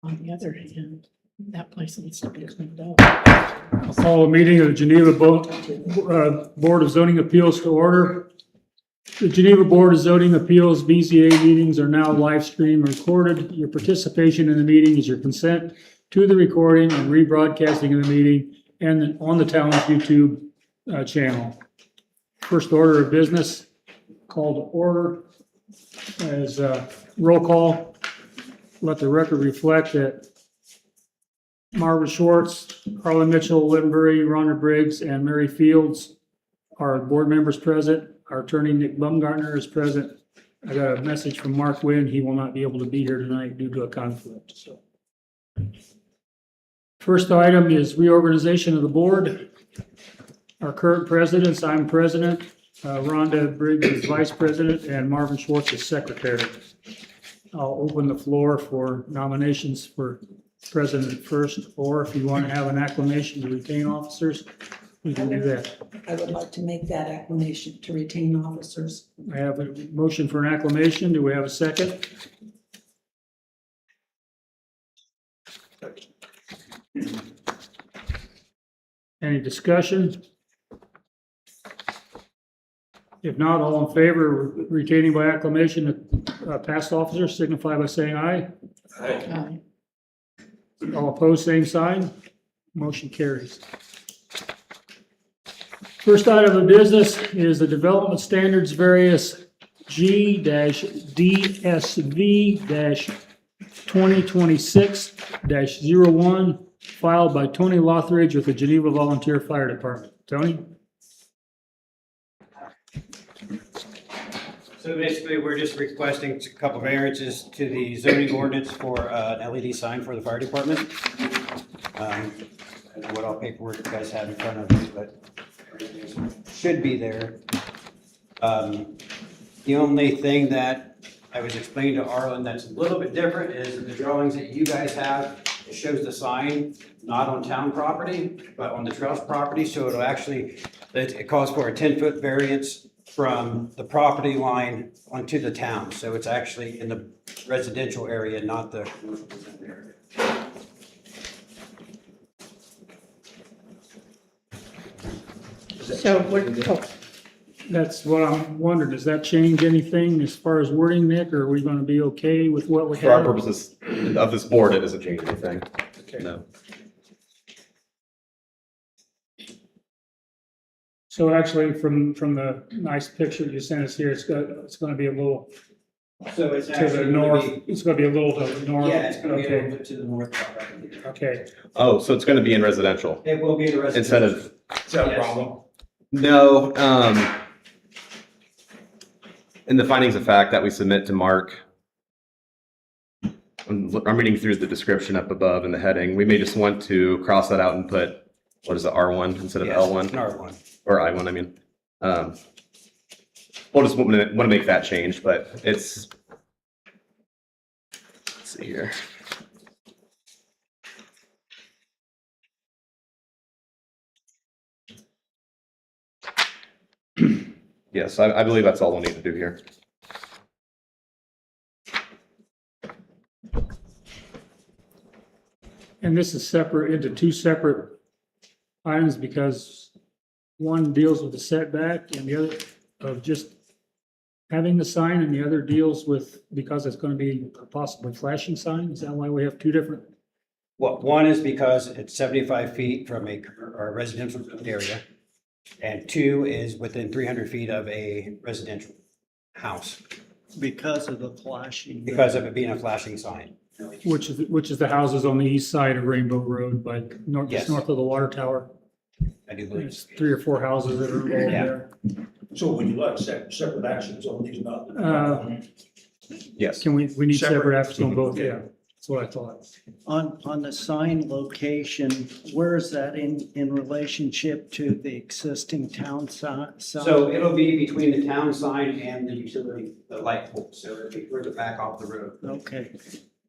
On the other hand, that place needs to be cleaned up. I'll call a meeting of the Geneva Board of Zoning Appeals to order. The Geneva Board of Zoning Appeals BZA meetings are now live streamed and recorded. Your participation in the meeting is your consent to the recording and rebroadcasting of the meeting and on the town's YouTube channel. First order of business, call to order as roll call. Let the record reflect that Marvin Schwartz, Harlan Mitchell, Littenbury, Rhonda Briggs, and Mary Fields are board members present. Our attorney, Nick Bumgartner, is present. I got a message from Mark Wynn. He will not be able to be here tonight due to a conflict. So, first item is reorganization of the board. Our current presidents, I'm president, Rhonda Briggs is vice president, and Marvin Schwartz is secretary. I'll open the floor for nominations for president first, or if you want to have an acclamation to retain officers, we can do that. I would like to make that acclamation to retain officers. I have a motion for an acclamation. Do we have a second? Any discussion? If not, all in favor of retaining by acclamation past officers signify by saying aye. Aye. All opposed, same sign. Motion carries. First item of business is the development standards various G-DSV-2026-01 filed by Tony Lothridge with the Geneva Volunteer Fire Department. Tony? So basically, we're just requesting a couple variances to the zoning ordinance for an LED sign for the fire department. I don't know what all paperwork you guys have in front of you, but should be there. The only thing that I was explaining to Arlen that's a little bit different is the drawings that you guys have. It shows the sign not on town property, but on the trails property. So it'll actually, it calls for a 10-foot variance from the property line onto the town. So it's actually in the residential area, not the area. So what, That's what I'm wondering. Does that change anything as far as wording, Nick, or are we going to be okay with what we have? For our purposes of this board, it doesn't change anything. Okay. No. So actually, from the nice picture you sent us here, it's going to be a little So it's to the actually north. gonna be, It's going to be a little to the north. yeah, it's gonna be a little Okay. bit to the north. Okay. Oh, so it's going to be in residential It will be the residential. instead of, Is that a problem? no, in the findings of fact that we submit to Mark, I'm reading through the description up above in the heading, we may just want to cross that out and put, what is it, R1 instead of Yes, L1? R1. Or I1, I mean. We'll just want to make that change, but it's, let's see here. Yes, I believe that's all we'll need to do here. And this is separate into two separate items because one deals with the setback and the other of just having the sign, and the other deals with, because it's going to be a possibly flashing sign. Is that why we have two different? Well, one is because it's 75 feet from a residential area, and two is within 300 feet of a residential house Because of the flashing. because of it being a flashing sign. Which is the houses on the east side of Rainbow Road, by north, just Yes. north of the water tower. I do believe. There's 3 or 4 houses that are involved Yeah. there. So would you like separate actions on these, not? Yes. We need separate Separate. actions on both, yeah. That's what I thought. On the sign location, where is that in relationship to the existing town sign? So it'll be between the town sign and the utility, the light pole, so it'll be further back off the road. Okay,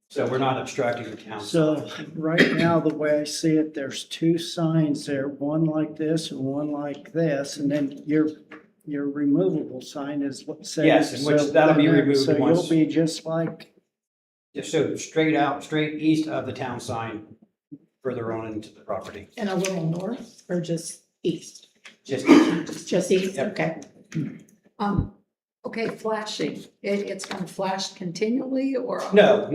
So we're not obstructing the town. so right now, the way I see it, there's two signs there, one like this and one like this, and then your removable sign is what says. Yes, which that'll be removed So once- you'll be just like Just so straight east of the town sign, further on into the property. And a little north or just east? Just, Just east, Yep. okay. Okay, flashing, it's gonna flash continually or? no,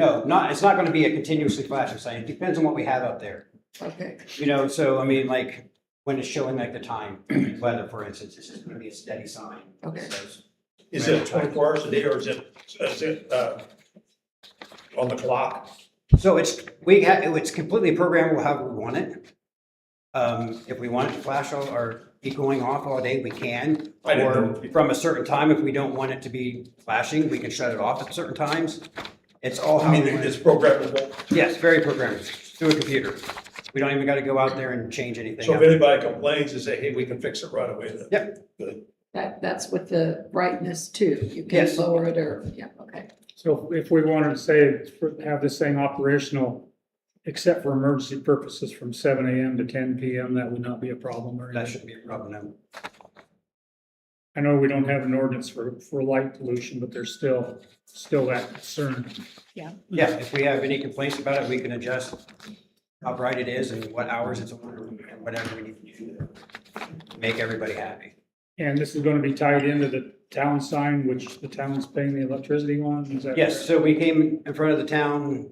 it's not gonna be a continuously flashing sign. It depends on what we have up there. Okay, You know, so I mean, like, when it's showing like the time, weather, for instance, it's just gonna be a steady sign. Okay. It says- Is it 24 hours a day or is it on the clock? So it's completely programmable however we want it. If we want it to flash or be going off all day, we can. I didn't Or know. from a certain time, if we don't want it to be flashing, we can shut it off at certain times. It's all I how mean, we want it's it. programmable. Yes, very programmable, through a computer. We don't even gotta go out there and change anything. So if out. anybody complains, they say, hey, we can fix it right away then. Yep. Good. that's with the brightness too, you can Yes. lower it or, yeah, okay. So if we wanted to say, have this thing operational, except for emergency purposes from 7 AM to 10 PM, that would not be a problem or That anything. shouldn't be a problem, no. I know we don't have an ordinance for light pollution, but there's still that concern. Yeah, if we have any complaints about it, we can adjust how bright it is and what hours it's on, and whatever we need to do to make everybody happy. And this is gonna be tied into the town sign, which the town's paying the electricity on, is that? Yes, so we came in front of the town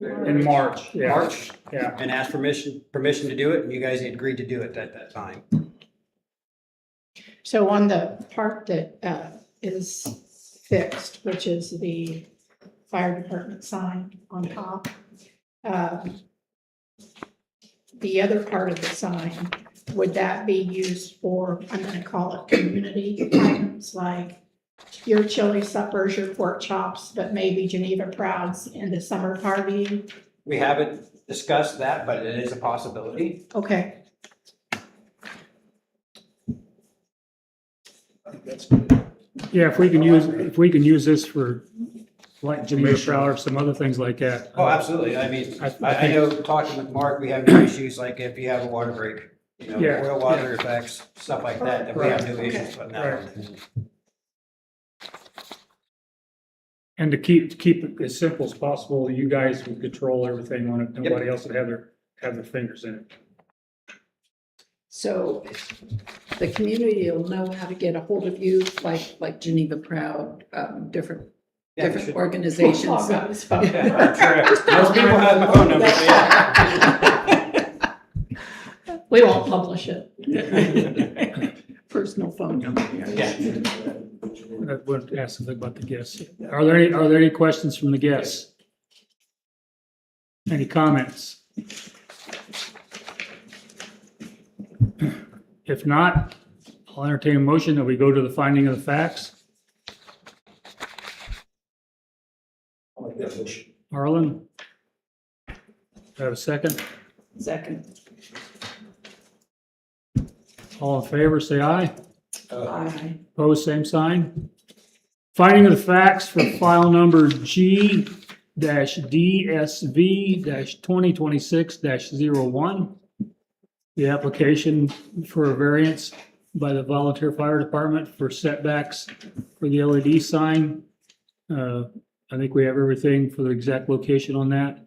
In March, yeah. March Yeah, and asked permission to do it, and you guys agreed to do it at that time. So on the part that is fixed, which is the fire department sign on top, the other part of the sign, would that be used for, I'm gonna call it community items, like your chili suppers, your pork chops, but maybe Geneva Prouds in the summer party? We haven't discussed that, but it is a possibility. Okay, I think that's good. yeah, if we can use this for like Geneva Proud or some other things like that. Oh, absolutely. I mean, I I think- know talking with Mark, we have no issues like if you have a water break, you know, Yeah, oil water effects, stuff like that we have no Right, issues putting that on. And to keep it as simple as possible, you guys would control everything on it, nobody else would have their fingers in it. So the community will know how to get a hold of you, like Geneva Proud, different Yeah, we different should- organizations. Log on his phone. Yeah, I'm sure. Most people have my phone number, so yeah. We won't publish it. Personal phone number. Yeah. I would ask about the guests. Are there any questions from the guests? Any comments? If not, I'll entertain a motion that we go to the finding of the facts. I like that motion. Arlen? Do I have a second? Second. All in favor, say aye. Aye. Opposed, same sign. Finding of the facts for file number G-DSV-2026-01. The application for a variance by the volunteer fire department for setbacks for the LED sign. I think we have everything for the exact location on that.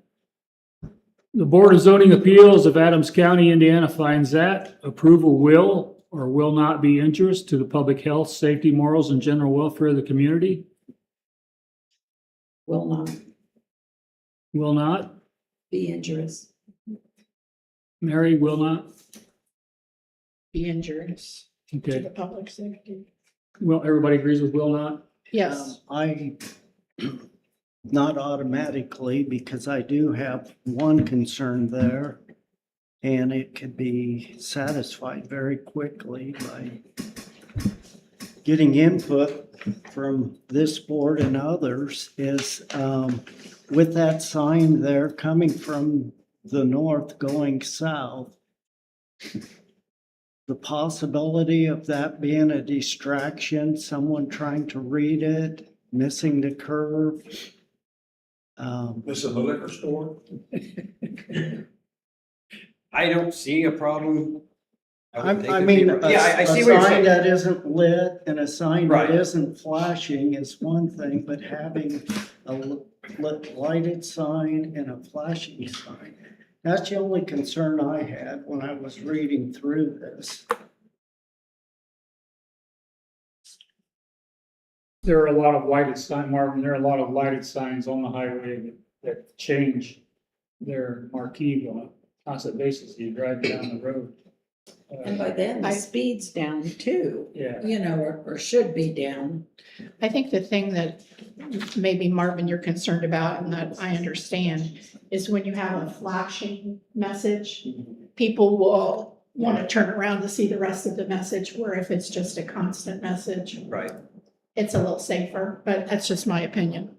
The Board of Zoning Appeals of Adams County, Indiana finds that approval will or will not be injurious to the public health, safety, morals, and general welfare of the community. Will not Will not. be injurious. Mary, will not. Be injurious to Okay. the public safety. Well, everybody agrees with will not? Yes, I, not automatically, because I do have one concern there. And it could be satisfied very quickly by getting input from this board and others is, with that sign there coming from the north going south, the possibility of that being a distraction, someone trying to read it, missing the curve. This is the liquor store? I don't see a problem would think I it'd be- mean, Yeah, I a see what you're sign saying. that isn't lit and a sign that Right. isn't flashing is one thing, but having a lighted sign and a flashing sign, that's the only concern I had when I was reading through this. There are a lot of lighted sign, Marvin, there are a lot of lighted signs on the highway that change their marquee on a constant basis. You drive down the road. And by then, the I- speed's down too, Yeah, you know, or should be down. I think the thing that maybe Marvin, you're concerned about and that I understand is when you have a flashing message, people will want to turn around to see the rest of the message, where if it's just a constant message, Right. it's a little safer, but that's just my opinion.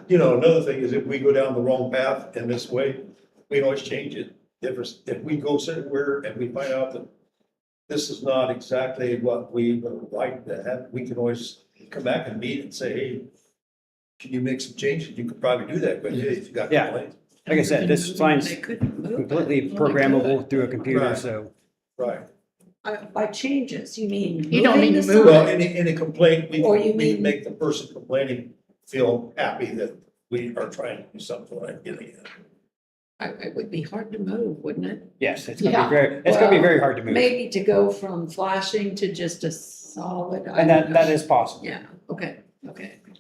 You know, another thing is if we go down the wrong path in this way, we can always change it. If we go somewhere and we find out that this is not exactly what we would like to have, we can always come back and meet and say, hey, can you make some changes? You could probably do that, but if you got Yeah. complaints. Like I said, this sign's They couldn't move it. completely Well, they programmable could. through a computer, Right. so. Right. By changes, you mean You don't moving mean the move Well, sign? any complaint, Or you we mean- make the person complaining feel happy that we are trying to do something like getting it. It would be hard to move, wouldn't it? Yes, it's gonna Yeah. be very hard to move. Maybe to go from flashing to just a solid. I And don't that know. is possible. Yeah, okay,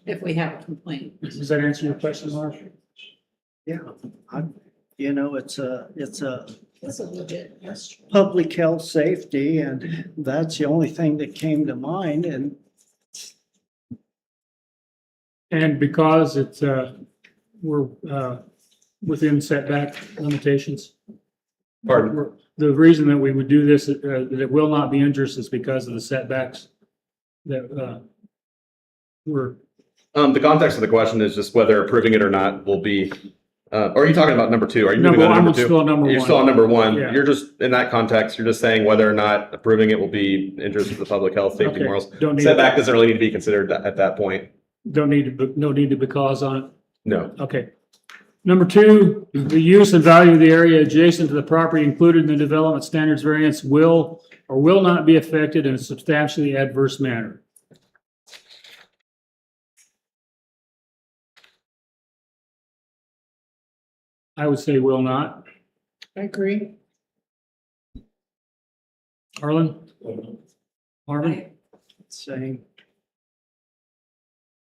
if we have a complaint. does that answer your question, Marv? Yeah, you know, it's a It's a legit question. public health safety, and that's the only thing that came to mind, and And because it's, we're, within setback limitations. Pardon? The reason that we would do this, that it will not be injurious is because of the setbacks that, we're, The context of the question is just whether approving it or not will be, or are you talking about number two? Are you moving on to I'm number two? still on number You're one. still on number one. Yeah. You're just, in that context, you're just saying whether or not approving it will be injurious to the public health, safety, Okay. morals. Don't need, Setback doesn't really need to be considered at that point. no need to because on it. No. Okay. Number two, the use and value of the area adjacent to the property included in the development standards variance will or will not be affected in a substantially adverse manner. I would say will not. I agree. Harlan? Marvin? saying,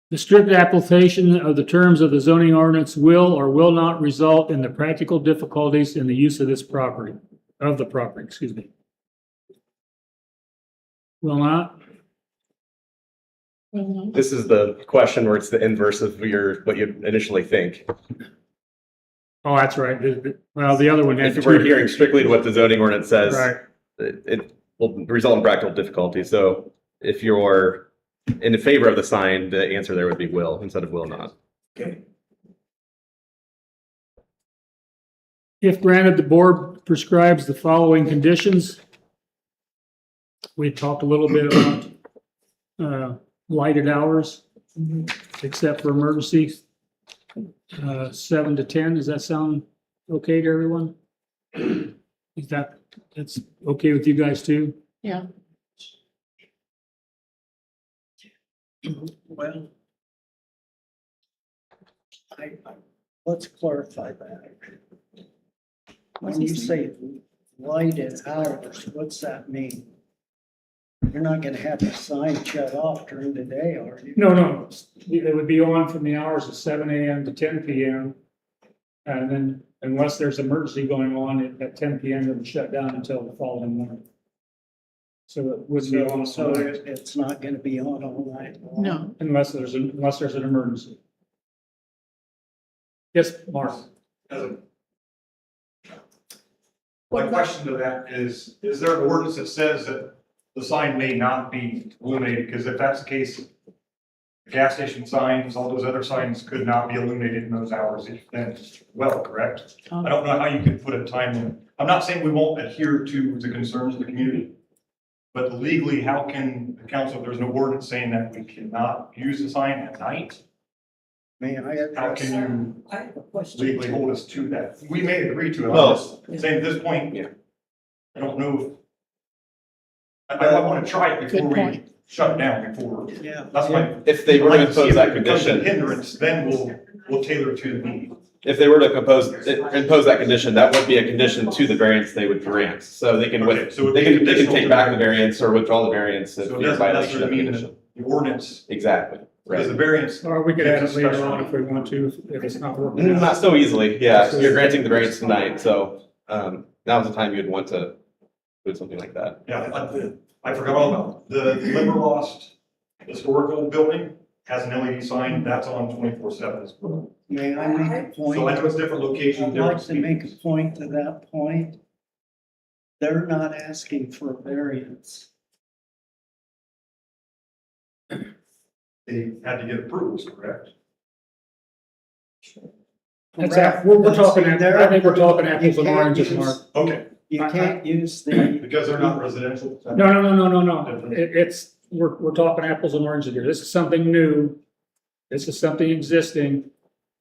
The strict application of the terms of the zoning ordinance will or will not result in the practical difficulties in the use of this property, excuse me. Will not? Well, This is the question where it's the inverse of what you initially think. Oh, that's right. Well, the other one had. If we're adhering strictly to what the zoning ordinance says, Right. it will result in practical difficulty. So if you're in favor of the sign, the answer there would be will instead of will not. Okay. If granted, the board prescribes the following conditions. We talked a little bit about lighted hours, except for emergencies. 7 to 10, does that sound okay to everyone? That's okay with you guys too? Yeah, well, let's clarify that. When you say lighted hours, what's that mean? You're not gonna have the sign shut off during the day, are you? No. It would be on from the hours of 7 a.m. to 10 p.m. And then unless there's emergency going on at 10 p.m., it would shut down until the following morning. So it wouldn't be on So it's not gonna be on all night long? no, unless there's an emergency. Yes, Mark? My question to that is there an ordinance that says that the sign may not be illuminated? Because if that's the case, gas station signs, all those other signs could not be illuminated in those hours then, well, correct? I don't know how you could put a time limit. I'm not saying we won't adhere to the concerns of the community, but legally, how can the council, if there's no ordinance saying that we cannot use the sign at night, May I how address? can I have a you question. legally hold us to that? We may agree to it, Well, I'm just saying at this point, I don't know I want to try it before Good we point. shut it down before. Yeah. That's my. If they were to I'd like see impose if that it becomes a condition, Hindrance, then we'll tailor it to the need. if they were to impose that condition, that would be a condition to the variance they would grant. So they can, Okay, so it would they be can, they can conditional take to back the the variance or withdraw the variance if So it you're in doesn't violation of the necessarily mean condition. that the ordinance, Exactly, because the right. variance. Or we could add it gives us later special- on if we want to, if it's not working out. Not so easily, yeah. So you're granting the variance tonight, so, now's the time you'd want to do something like that. Yeah, I forgot all about it. The Limberlost Historical Building has an LED sign, that's on 24/7 as well. May I make a point? So I know it's different location, I'd different like to make a speeds. point to that point. They're not asking for a variance. They had to get approvals, correct? That's, Correct. we're But talking, see, I think we're talking you apples and can't oranges, use- Mark. Okay, You can't use the, because they're not residential. No. It's, we're talking apples and oranges here. This is something new. This is something existing.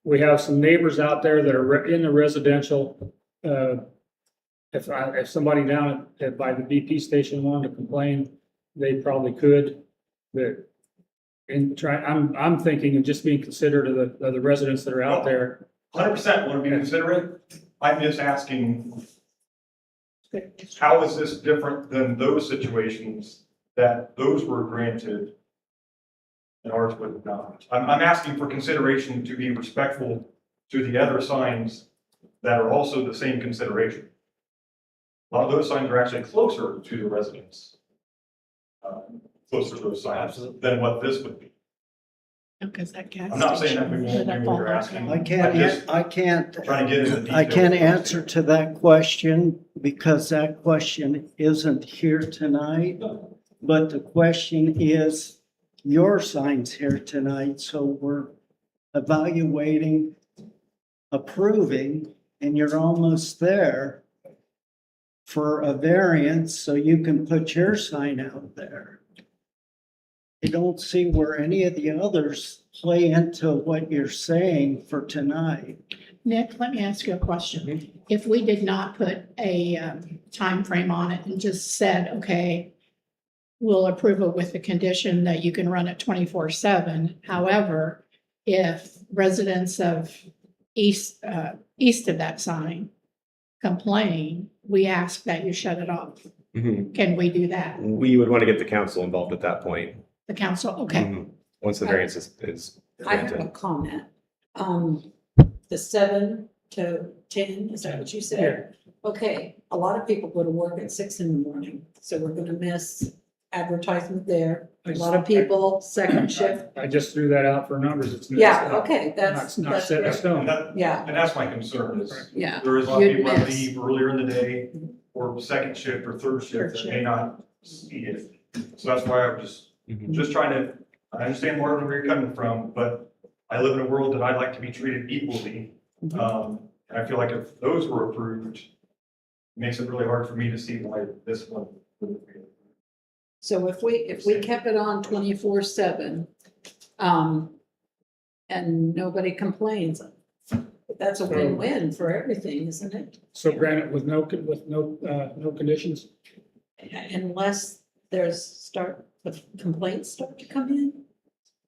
We have some neighbors out there that are in the residential. If somebody down by the BP station wanted to complain, they probably could. But I'm thinking of just being considerate of the residents that are out there. 100% want to be considerate. I'm just asking, how is this different than those situations that those were granted and ours would not? I'm asking for consideration to be respectful to the other signs that are also the same consideration. A lot of those signs are actually closer to the residents. Closer to those signs than what this would be. Because that gas I'm not saying that we station won't lit do up what all you're night. asking. I can't, just I can't, Trying to get into the I details. can't answer to that question because that question isn't here tonight. But the question is, your sign's here tonight, so we're evaluating, approving, and you're almost there for a variance, so you can put your sign out there. I don't see where any of the others play into what you're saying for tonight. Nick, let me ask you a question. If we did not put a time frame on it and just said, okay, we'll approve it with the condition that you can run it 24/7. However, if residents of east of that sign complain, we ask that you shut it off. Can we do that? We would want to get the council involved at that point. The council, okay. Once the variance is I have a granted. comment. The 7 to 10, is that what you said? Okay, a lot of people go to work at 6 in the morning, so we're gonna miss advertisement there. A lot of people, second shift. I just threw that out for numbers. It's Yeah, okay, that's, not that's set in great. stone. Yeah, And that's my concern is yeah. there is a lot of You'd people that miss. leave earlier in the day or second shift or third shift that may not see it. So that's why I'm just trying to, I understand where you're coming from, but I live in a world that I like to be treated equally. And I feel like if those were approved, it makes it really hard for me to see why this one wouldn't be. So if we kept it on 24/7, and nobody complains, that's a win-win for everything, isn't it? So granted, with no conditions? Unless the complaints start to come in?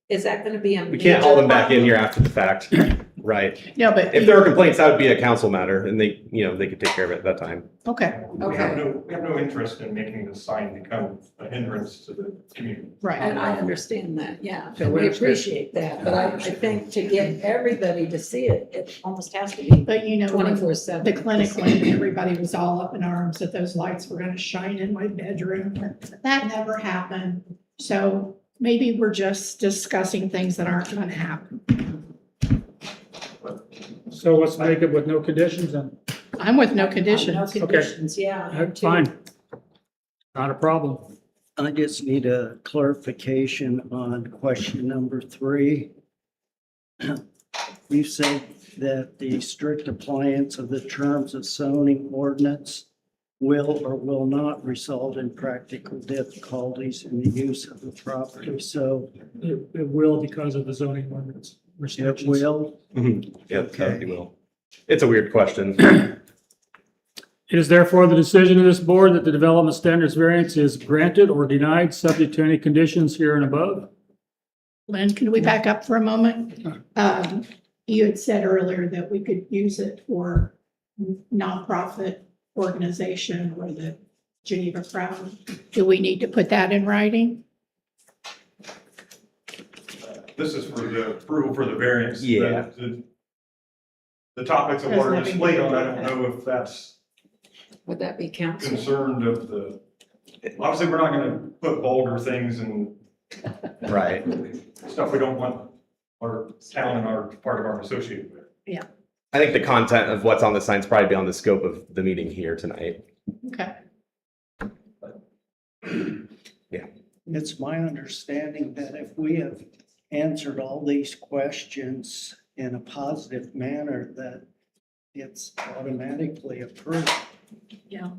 Is that gonna be a? We can't haul major them back in problem? here after the fact, right? No, but, If there were complaints, that would be a council matter and they, they could take care of it at that time. okay, We have no interest in making the sign become a hindrance to the community. right. And I understand that, yeah, So and we we understand. appreciate that, but I think to get everybody to see it, it almost has to be But when 24/7. the clinic, when everybody was all up in arms that those lights were gonna shine in my bedroom, that never happened. So maybe we're just discussing things that aren't gonna happen. So let's make it with no conditions and, I'm with no No conditions. conditions, yeah. I am too. fine. Not a problem. I just need a clarification on question number 3. You said that the strict appliance of the terms of zoning ordinance will or will not result in practical difficulties in the use of the property. So It will because of the zoning ordinance it restrictions. will. Yeah, Okay. that will. It's a weird question. It is therefore the decision of this board that the development standards variance is granted or denied, subject to any conditions here and above. Lynn, can we back up for a moment? You had said earlier that we could use it for nonprofit organization or the Geneva Crown. Do we need to put that in writing? This is for the approval for the variance. Yeah. The topics of what are displayed on, I don't know if that's Would that be council? concerned of the, obviously, we're not gonna put vulgar things and Right. stuff we don't want our town and our part of our associated with. I think the content of what's on the signs probably beyond the scope of the meeting here tonight. Okay. It's my understanding that if we have answered all these questions in a positive manner, that it's automatically approved. Yeah.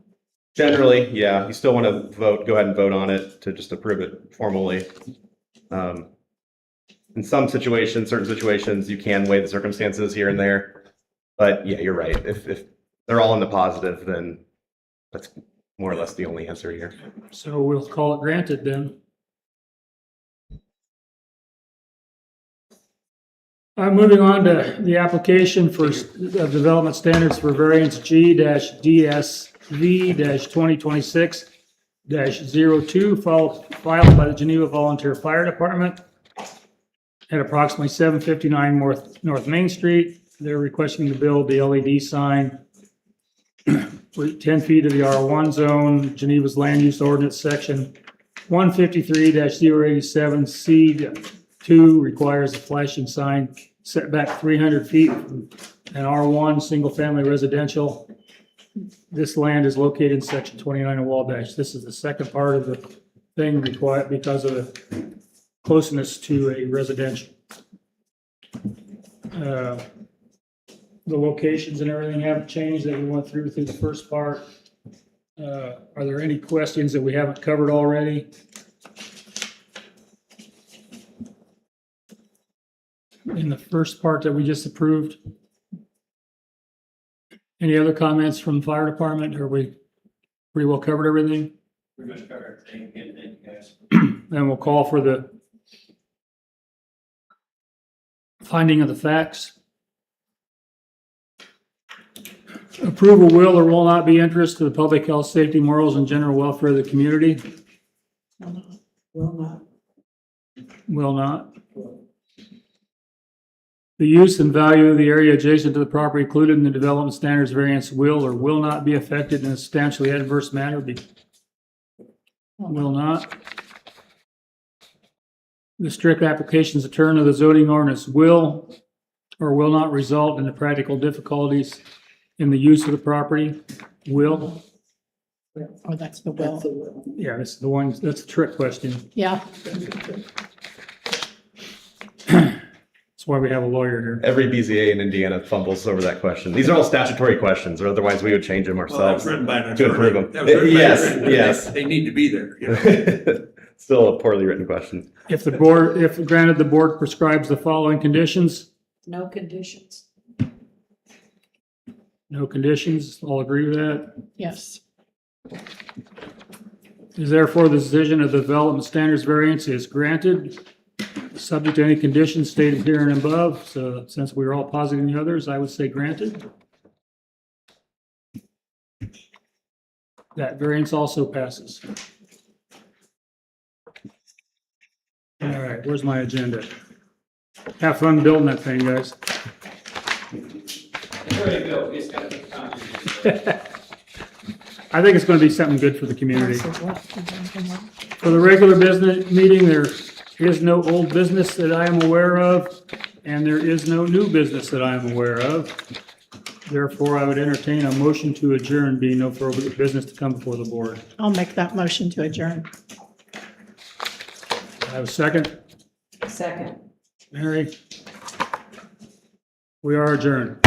Generally, yeah, you still want to vote, go ahead and vote on it to just approve it formally. In some situations, certain situations, you can weigh the circumstances here and there. But yeah, you're right. If they're all in the positive, then that's more or less the only answer here. So we'll call it granted then. Moving on to the application for development standards for variance G-DSV-2026-02 filed by the Geneva Volunteer Fire Department at approximately 759 North Main Street. They're requesting to build the LED sign with 10 feet of the R1 zone, Geneva's land use ordinance section 153-087C2 requires a flashing sign set back 300 feet from an R1 single-family residential. This land is located in section 29 of Wabash. This is the second part of the thing required because of the closeness to a residential. The locations and everything haven't changed that we went through the first part. Are there any questions that we haven't covered already? In the first part that we just approved? Any other comments from the fire department? Or we pretty well covered everything? Pretty much covered everything. Again, thank you guys. Then we'll call for the finding of the facts. Approval will or will not be interest to the public health, safety, morals, and general welfare of the community? Will not. Will not. The use and value of the area adjacent to the property included in the development standards variance will or will not be affected in a substantially adverse manner. Will not. The strict applications of term of the zoning ordinance will or will not result in the practical difficulties in the use of the property. Will. Oh, that's the That's will. the will. Yeah, that's the one, that's the trick question. Yeah. That's why we have a lawyer here. Every BZA in Indiana fumbles over that question. These are all statutory questions, or otherwise we would change them Well, that ourselves was written by an to improve attorney. them. That was written by an Yes, attorney. yes. They need to be there, you know. Still a poorly written question. If granted, the board prescribes the following conditions. No conditions. No conditions, all agree with that? Yes. Is therefore the decision of the development standards variance is granted, subject to any conditions stated here and above. So since we were all positive in the others, I would say granted. That variance also passes. All right, where's my agenda? Have fun building that thing, guys. It's already built. It's got to take time. I think it's going to be something good for the community. This is what- is For the regular business meeting, there is no old business that I am aware of, and there is no new business that I am aware of. Therefore, I would entertain a motion to adjourn, being no further business to come before the board. I'll make that motion to adjourn. I have a second. Second. Mary? We are adjourned.